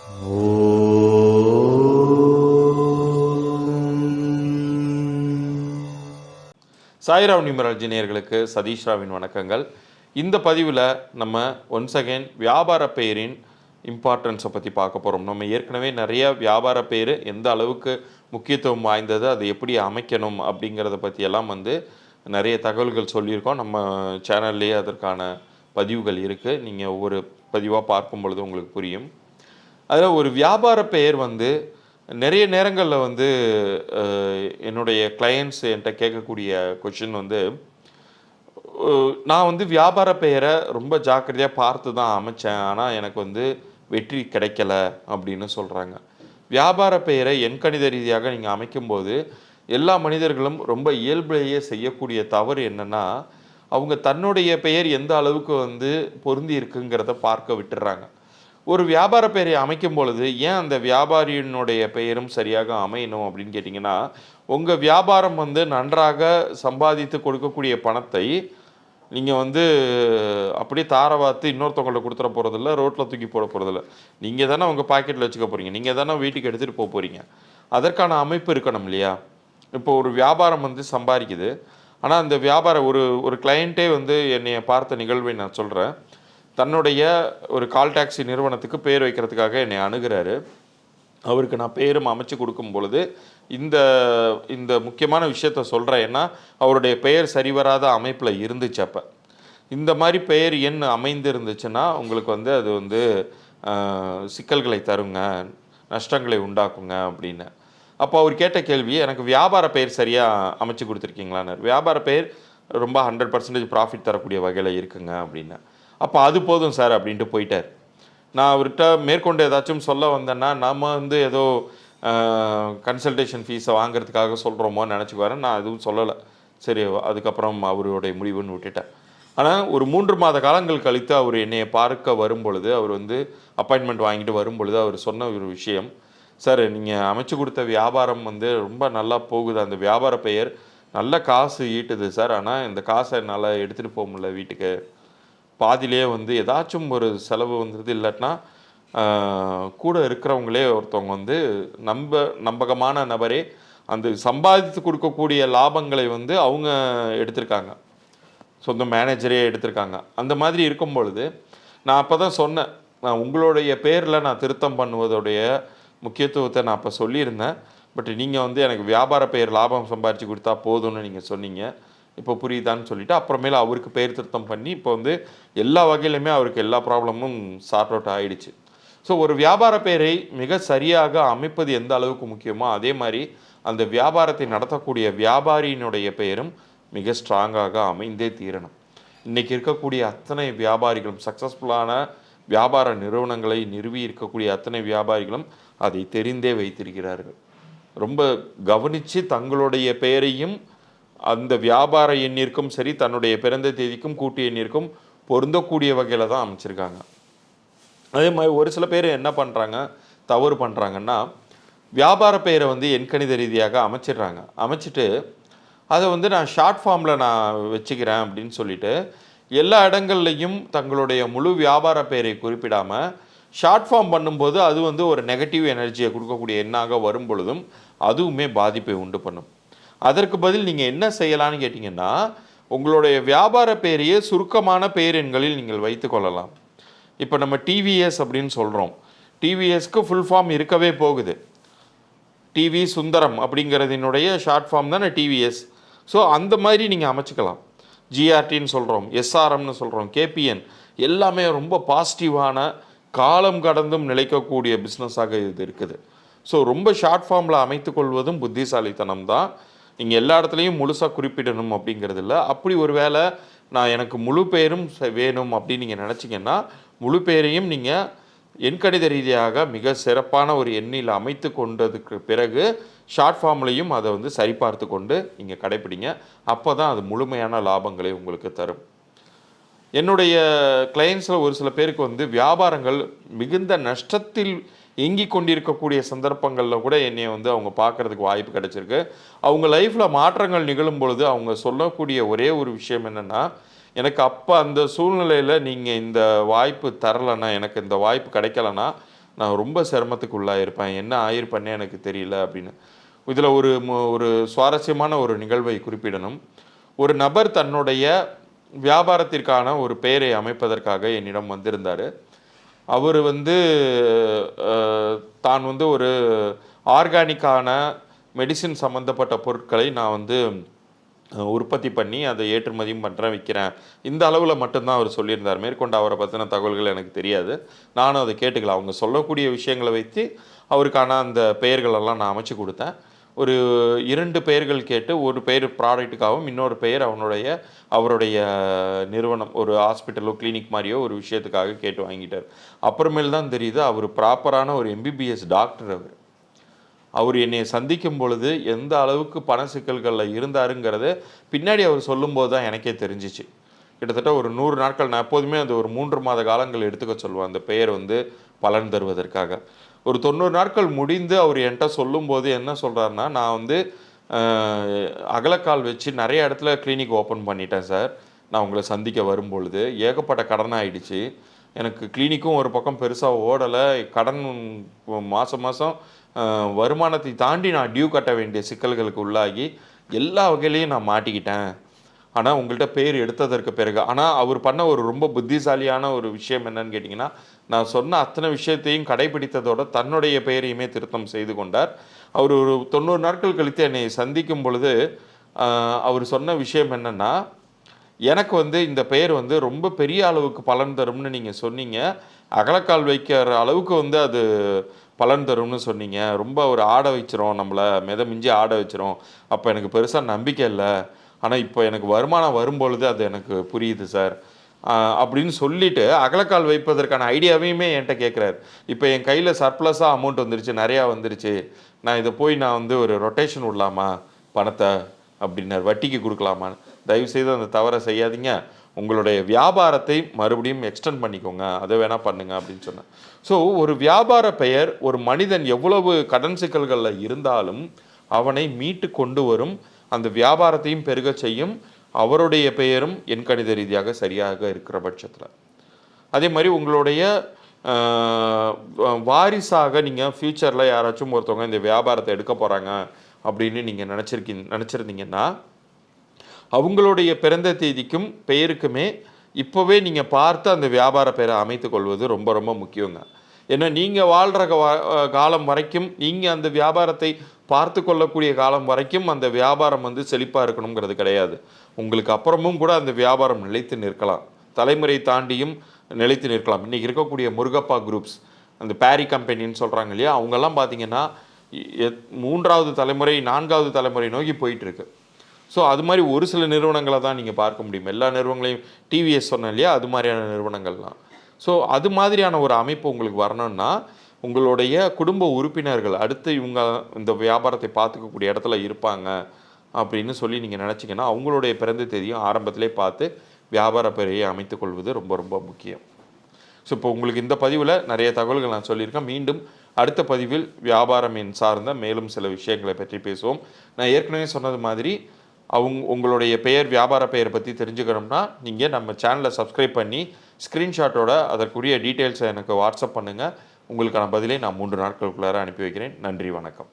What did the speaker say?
Sairam numerology நேயர்களுக்கு சதீஷ் ராவின் வணக்கங்கள். இந்த பதிவில் நம்ம ஒன்ஸ் அகெயின் வியாபார பெயரின் இம்பார்ட்டன்ஸை பற்றி பார்க்க போகிறோம். நம்ம ஏற்கனவே நிறைய வியாபார பெயர் எந்த அளவுக்கு முக்கியத்துவம் வாய்ந்தது, அதை எப்படி அமைக்கணும் அப்படிங்கிறத பற்றியெல்லாம் நிறைய தகவல்கள் சொல்லியிருக்கோம். நம்ம சேனல்லேயே அதற்கான பதிவுகள் இருக்குது. நீங்கள் ஒவ்வொரு பதிவாக பார்க்கும் பொழுது உங்களுக்கு புரியும். அதில் ஒரு வியாபார பெயர் நிறைய நேரங்களில் என்னுடைய கிளையண்ட்ஸ் என்கிட்ட கேட்கக்கூடிய கொஷின் நான் வியாபார பெயரை ரொம்ப ஜாக்கிரதையாக பார்த்து தான் அமைச்சேன், ஆனால் எனக்கு வெற்றி கிடைக்கல அப்படின்னு சொல்கிறாங்க. வியாபார பெயரை எண்கணித ரீதியாக நீங்கள் அமைக்கும்போது எல்லா மனிதர்களும் ரொம்ப இயல்பிலேயே செய்யக்கூடிய தவறு என்னென்னா, அவங்க தன்னுடைய பெயர் எந்த அளவுக்கு பொருந்தி இருக்குங்கிறத பார்க்க விட்டுறாங்க. ஒரு வியாபார பெயரை அமைக்கும் பொழுது ஏன் அந்த வியாபாரியினுடைய பெயரும் சரியாக அமையணும் அப்படின்னு கேட்டிங்கன்னா, உங்கள் வியாபாரம் நன்றாக சம்பாதித்து கொடுக்கக்கூடிய பணத்தை நீங்கள் அப்படியே தாரவாத்து இன்னொருத்தவங்கள்ட்ட கொடுத்துட போகிறதில்ல, ரோட்டில் தூக்கி போட போகிறதில்ல. நீங்கள் தானே உங்கள் பாக்கெட்டில் வச்சுக்க போகிறீங்க, நீங்கள் தானே வீட்டுக்கு எடுத்துகிட்டு போக போகிறீங்க. அதற்கான அமைப்பு இருக்கணும் இல்லையா? இப்போ ஒரு வியாபாரம் சம்பாதிக்குது, ஆனால் அந்த வியாபாரம் ஒரு கிளையண்ட்டே என்னை பார்த்த நிகழ்வை நான் சொல்கிறேன். தன்னுடைய ஒரு கால் டாக்ஸி நிறுவனத்துக்கு பேர் வைக்கிறதுக்காக என்னை அணுகிறாரு. அவருக்கு நான் பேரும் அமைச்சு கொடுக்கும் பொழுது இந்த இந்த முக்கியமான விஷயத்த சொல்கிறேன். ஏன்னா அவருடைய பெயர் சரிவராத அமைப்பில் இருந்துச்சு. அப்போ இந்த மாதிரி பெயர் எண் அமைந்து இருந்துச்சுன்னா உங்களுக்கு அது சிக்கல்களை தருங்க, நஷ்டங்களை உண்டாக்குங்க அப்படின்னு. அப்போ அவர் கேட்ட கேள்வி, எனக்கு வியாபார பெயர் சரியாக அமைச்சு கொடுத்துருக்கீங்களான்னு. வியாபார பெயர் ரொம்ப 100% ப்ராஃபிட் தரக்கூடிய வகையில் இருக்குங்க அப்படின்னு. அப்போ அது போதும் சார் அப்படின்ட்டு போயிட்டார். நான் அவர்கிட்ட மேற்கொண்டு ஏதாச்சும் சொல்ல வந்தேன்னா, நம்ம ஏதோ கன்சல்டேஷன் ஃபீஸை வாங்குறதுக்காக சொல்கிறோமோன்னு நினச்சிக்குவாரு. நான் எதுவும் சொல்லலை. சரி, அதுக்கப்புறம் அவருடைய முடிவுன்னு விட்டுட்டேன். ஆனால் ஒரு 3 மாத காலங்கள் கழித்து அவர் என்னையை பார்க்க வரும்பொழுது, அவர் அப்பாயின்மெண்ட் வாங்கிட்டு வரும்பொழுது அவர் சொன்ன ஒரு விஷயம், சார் நீங்கள் அமைச்சு கொடுத்த வியாபாரம் ரொம்ப நல்லா போகுது, அந்த வியாபார பெயர் நல்ல காசு ஈட்டுது சார், ஆனால் இந்த காசை என்னால் எடுத்துகிட்டு போக முடியல வீட்டுக்கு. பாதியிலே ஏதாச்சும் ஒரு செலவு இல்லாட்டினா கூட இருக்கிறவங்களே ஒருத்தவங்க நம்பகமான நபரே அந்த சம்பாதித்து கொடுக்கக்கூடிய லாபங்களை அவங்க எடுத்திருக்காங்க, சொந்த மேனேஜரே எடுத்திருக்காங்க. அந்த மாதிரி இருக்கும் பொழுது நான் அப்போ தான் சொன்னேன், நான் உங்களுடைய பேரில் நான் திருத்தம் பண்ணுவதுடைய முக்கியத்துவத்தை நான் அப்போ சொல்லியிருந்தேன். பட் நீங்கள் எனக்கு வியாபார பெயர் லாபம் சம்பாதிச்சு கொடுத்தா போதும்னு நீங்கள் சொன்னீங்க, இப்போ புரியுதான்னு சொல்லிவிட்டு அப்புறமேல அவருக்கு பெயர் திருத்தம் பண்ணி இப்போ எல்லா வகையிலுமே அவருக்கு எல்லா ப்ராப்ளமும் சார்ட் அவுட் ஆகிடுச்சு. ஸோ ஒரு வியாபார பெயரை மிக சரியாக அமைப்பது எந்த அளவுக்கு முக்கியமோ அதே மாதிரி அந்த வியாபாரத்தை நடத்தக்கூடிய வியாபாரியினுடைய பெயரும் மிக ஸ்ட்ராங்காக அமைந்தே தீரணும். இன்றைக்கி இருக்கக்கூடிய அத்தனை வியாபாரிகளும், சக்ஸஸ்ஃபுல்லான வியாபார நிறுவனங்களை நிறுவி இருக்கக்கூடிய அத்தனை வியாபாரிகளும் அதை தெரிந்தே வைத்திருக்கிறார்கள். ரொம்ப கவனித்து தங்களுடைய பெயரையும் அந்த வியாபார எண்ணிற்கும் சரி, தன்னுடைய பிறந்த தேதிக்கும் கூட்டு எண்ணிற்கும் பொருந்தக்கூடிய வகையில் தான் அமைச்சிருக்காங்க. அதே மாதிரி ஒரு சில பேர் என்ன பண்ணுறாங்க, தவறு பண்ணுறாங்கன்னா, வியாபார பெயரை எண்கணித ரீதியாக அமைச்சிடுறாங்க. அமைச்சிட்டு அதை நான் ஷார்ட் ஃபார்மில் நான் வச்சுக்கிறேன் அப்படின்னு சொல்லிட்டு எல்லா இடங்கள்லையும் தங்களுடைய முழு வியாபார பெயரை குறிப்பிடாமல் ஷார்ட் ஃபார்ம் பண்ணும்போது அது ஒரு நெகட்டிவ் எனர்ஜியை கொடுக்கக்கூடிய எண்ணாக வரும் பொழுதும் அதுவுமே பாதிப்பை உண்டு பண்ணும். அதற்கு பதில் நீங்கள் என்ன செய்யலான்னு கேட்டிங்கன்னா, உங்களுடைய வியாபார பெயரையே சுருக்கமான பெயர் எண்களில் நீங்கள் வைத்து கொள்ளலாம். இப்போ நம்ம டிவிஎஸ் அப்படின்னு சொல்கிறோம், டிவிஎஸ்க்கு ஃபுல் ஃபார்ம் இருக்கவே போகுது. டிவி சுந்தரம் அப்படிங்கிறதினுடைய ஷார்ட் ஃபார்ம் தானே டிவிஎஸ். ஸோ அந்த மாதிரி நீங்கள் அமைச்சிக்கலாம். ஜிஆர்டின்னு சொல்கிறோம், எஸ்ஆர்எம்னு சொல்கிறோம், கேபிஎன், எல்லாமே ரொம்ப பாசிட்டிவான காலம் கடந்தும் நிலைக்கக்கூடிய பிஸ்னஸாக இது இருக்குது. ஸோ ரொம்ப ஷார்ட் ஃபார்மில் அமைத்து கொள்வதும் புத்திசாலித்தனம் தான். நீங்கள் எல்லா இடத்துலையும் முழுசாக குறிப்பிடணும் அப்படிங்கிறது இல்லை. அப்படி ஒரு வேளை நான் எனக்கு முழு பெயரும் வேணும் அப்படின்னு நீங்கள் நினச்சிங்கன்னா, முழு பெயரையும் நீங்கள் எண்கணித ரீதியாக மிக சிறப்பான ஒரு எண்ணில் அமைத்து கொண்டதுக்கு பிறகு ஷார்ட் ஃபார்ம்லையும் அதை சரிபார்த்து கொண்டு நீங்கள் கடைப்பிடிங்க. அப்போ தான் அது முழுமையான லாபங்களை உங்களுக்கு தரும். என்னுடைய கிளையண்ட்ஸில் ஒரு சில பேருக்கு வியாபாரங்கள் மிகுந்த நஷ்டத்தில் இயங்கி கொண்டிருக்கக்கூடிய சந்தர்ப்பங்களில் கூட என்னை அவங்க பார்க்குறதுக்கு வாய்ப்பு கிடச்சிருக்கு. அவங்க லைஃப்பில் மாற்றங்கள் நிகழும் பொழுது அவங்க சொல்லக்கூடிய ஒரே ஒரு விஷயம் என்னென்னா, எனக்கு அப்போ அந்த சூழ்நிலையில் நீங்கள் இந்த வாய்ப்பு தரலைன்னா, எனக்கு இந்த வாய்ப்பு கிடைக்கலன்னா நான் ரொம்ப சிரமத்துக்கு உள்ளாயிருப்பேன். என்ன ஆயிருப்பேன்னே எனக்கு தெரியல அப்படின்னு. இதில ஒரு சுவாரஸ்யமான ஒரு நிகழ்வை குறிப்பிடணும். ஒரு நபர் தன்னுடைய வியாபாரத்திற்கான ஒரு பெயரை அமைப்பதற்காக என்னிடம் வந்திருந்தாரு. அவரு வந்து அ தான் வந்து ஒரு ஆர்கானிக்கான மெடிசின் சம்மந்தப்பட்ட பொருட்களை நான் வந்து உற்பத்தி பண்ணி அதை ஏற்றுமதியும் பண்ணுறேன், விற்கிறேன். இந்த அளவுல மட்டும் தான் அவர் சொல்லியிருந்தார். மேற்கொண்டு அவர பத்தின தகவல்கள் எனக்கு தெரியாது. நானும் அத கேட்டுக்கல. அவங்க சொல்லக்கூடிய விஷயங்கள வைத்து அவருக்கான அந்த பெயர்கள் எல்லாம் நான் அமைச்சு குடுத்தேன். ஒரு 2 பெயர்கள் கேட்டு, ஒரு பெயர் ப்ராடக்ட்டுக்காகவும், இன்னொரு பெயர் அவருடைய நிறுவனம், ஒரு ஹாஸ்பிட்டலோ, கிளினிக் மாரியோ ஒரு விஷயத்துக்காக கேட்டு வாங்கிட்டாரு. அப்புறமேல் தான் தெரியுது, அவரு ப்ராப்பரான ஒரு எம்பிபிஎஸ் டாக்டர் அவரு. அவரு என்னைய சந்திக்கும் பொழுது, எந்த அளவுக்கு பண சிக்கல்கள்ல இருந்தாருங்கிறத, பின்னாடி அவர் சொல்லும்போது தான் எனக்கே தெரிஞ்சுச்சு. கிட்டத்தட்ட ஒரு 100 நாட்கள் நான் எப்போதுமே அது ஒரு 3 மாத காலங்கள் எடுத்துக்க சொல்லுவேன். அந்த பெயர் வந்து பலன் தருவதற்காக. ஒரு 90 நாட்கள் முடிந்து அவர் என்ட்ட சொல்லும்போது என்ன சொல்றாருன்னா, "நான் வந்து அ அகலக்கால் வச்சு நெறைய இடத்துல கிளினிக் ஓப்பன் பண்ணிட்டேன் சார். நான் உங்கள சந்திக்க வரும்பொழுது. ஏகப்பட்ட கடன் ஆயிடுச்சு. எனக்கு கிளினிக்கும் ஒரு பக்கம் பெருசா ஓடல. கடன் மாசம் மாசம் வருமானத்தை தாண்டி நான் டியூ கட்ட வேண்டிய சிக்கல்களுக்கு உள்ளாகி, எல்லா வகையிலயும் நான் மாட்டிக்கிட்டேன். ஆனா, உங்கள்ட்ட பேர் எடுத்ததற்கு பிறகு ஆனா, அவர் பண்ண ஒரு ரொம்ப புத்திசாலியான ஒரு விஷயம் என்னன்னு கேட்டீங்கன்னா, நான் சொன்ன அத்தன விஷயத்தையும் கடைபிடித்ததோட, தன்னுடைய பெயரையுமே திருத்தம் செய்து கொண்டார். அவர் ஒரு 90 நாட்கள் கழித்து என்னை சந்திக்கும் பொழுது, அ அவர் சொன்ன விஷயம் என்னன்னா, "எனக்கு வந்து இந்த பெயர் வந்து ரொம்ப பெரிய அளவுக்கு பலன் தரும்னு நீங்க சொன்னீங்க. அகலக்கால் வைக்கிற அளவுக்கு வந்து அது பலன் தரும்னு சொன்னீங்க. ரொம்ப ஒரு ஆட வச்சுரும் நம்மள, மிஞ்சி ஆட வச்சுரும். அப்ப எனக்கு பெருசா நம்பிக்கை இல்ல. ஆனா, இப்போ எனக்கு வருமானம் வரும்பொழுது அது எனக்கு புரியுது சார்." அ அப்படின்னு சொல்லிட்டு, அகலக்கால் வைப்பதற்கான ஐடியாவையுமே என்ட்ட கேட்குறாரு. இப்ப என் கையில சர்ப்ளஸா அமௌண்ட் வந்துருச்சு, நெறையா வந்துருச்சு. நான் வந்து ஒரு ரொட்டேஷன் விடலாமா பணத்த? அப்படின்னாரு. வட்டிக்கு குடுக்கலாமான்னு. தயவுசெய்து அந்த தவற செய்யாதீங்க. உங்களுடைய வியாபாரத்தை மறுபடியும் எக்ஸ்டெண்ட் பண்ணிக்கோங்க. அத வேணா பண்ணுங்க அப்படின்னு சொன்னேன். ஸோ ஒரு வியாபார பெயர் ஒரு மனிதன் எவ்வளவு கடன் சிக்கல்கள்ல இருந்தாலும், அவனை மீட்டு கொண்டு வரும். அந்த வியாபாரத்தையும் பெருகச் செய்யும். அவருடைய பெயரும் எண்கணித ரீதியாக சரியாக இருக்கிற பட்சத்தில. அதே மாரி உங்களுடைய அ வாரிசாக நீங்க ஃபியூச்சர்ல யாராச்சும் ஒருத்தவங்க இந்த வியாபாரத்த எடுக்க போறாங்க அப்படின்னு நீங்க நெனச்சிருந்தீங்கன்னா, அவங்களுடைய பிறந்த தேதிக்கும், பெயருக்குமே இப்பவே நீங்க பார்த்து அந்த வியாபார பெயர அமைத்துக் கொள்வது ரொம்ப ரொம்ப முக்கியங்க. ஏன்னா நீங்க வாழ்ற காலம் வரைக்கும், நீங்க அந்த வியாபாரத்தை பார்த்துக் கொள்ளக்கூடிய காலம் வரைக்கும் அந்த வியாபாரம் வந்து செழிப்பா இருக்கணுங்கிறது கிடையாது. உங்களுக்கு அப்புறமும் கூட அந்த வியாபாரம் நிலைத்து நிற்கலாம். தலைமுறை தாண்டியும் நிலைத்து நிற்கலாம். இன்னைக்கு இருக்கக்கூடிய முருகப்பா குரூப்ஸ், அந்த பேரி கம்பெனின்னு சொல்றாங்க இல்லையா? அவங்கலாம் பார்த்தீங்கன்னா, 3வது தலைமுறை, 4வது தலைமுறை நோக்கி போயிட்டு இருக்கு. ஸோ, அது மாரி ஒரு சில நிறுவனங்கள தான் நீங்க பார்க்க முடியும். எல்லா நிறுவனங்களையும் டிவிஎஸ் சொன்னேன் இல்லையா? அது மாரியான நிறுவனங்கள்லாம். ஸோ, அது மாதிரியான ஒரு அமைப்பு உங்களுக்கு வரணும்னா, உங்களுடைய குடும்ப உறுப்பினர்கள் அடுத்து இவங்க இந்த வியாபாரத்தை பார்த்துக்கக்கூடிய இடத்துல இருப்பாங்க, அப்படின்னு சொல்லி நீங்க நெனச்சீங்கன்னா, அவங்களுடைய பிறந்த தேதியும் ஆரம்பத்திலே பார்த்து வியாபார பெயரை அமைத்துக் கொள்வது ரொம்ப ரொம்ப முக்கியம். ஸோ, இப்போ உங்களுக்கு இந்த பதிவுல நெறைய தகவல்கள் நான் சொல்லியிருக்கேன். மீண்டும் அடுத்த பதிவில் வியாபாரம் எண் சார்ந்த மேலும் சில விஷயங்களை பற்றி பேசுவோம். நான் ஏற்கனவே சொன்னது மாதிரி, உங்களுடைய பெயர், வியாபார பெயர் பத்தி தெரிஞ்சுக்கணும்னா, நீங்க நம்ம சேனல சப்ஸ்கிரைப் பண்ணி, ஸ்கிரீன்ஷாட்டோட அதற்குரிய டீட்டெயில்ஸ எனக்கு வாட்ஸ்அப் பண்ணுங்க. உங்களுக்கான பதிலை நான் 3 நாட்களுக்குள்ளார அனுப்பி வைக்கிறேன். நன்றி, வணக்கம்.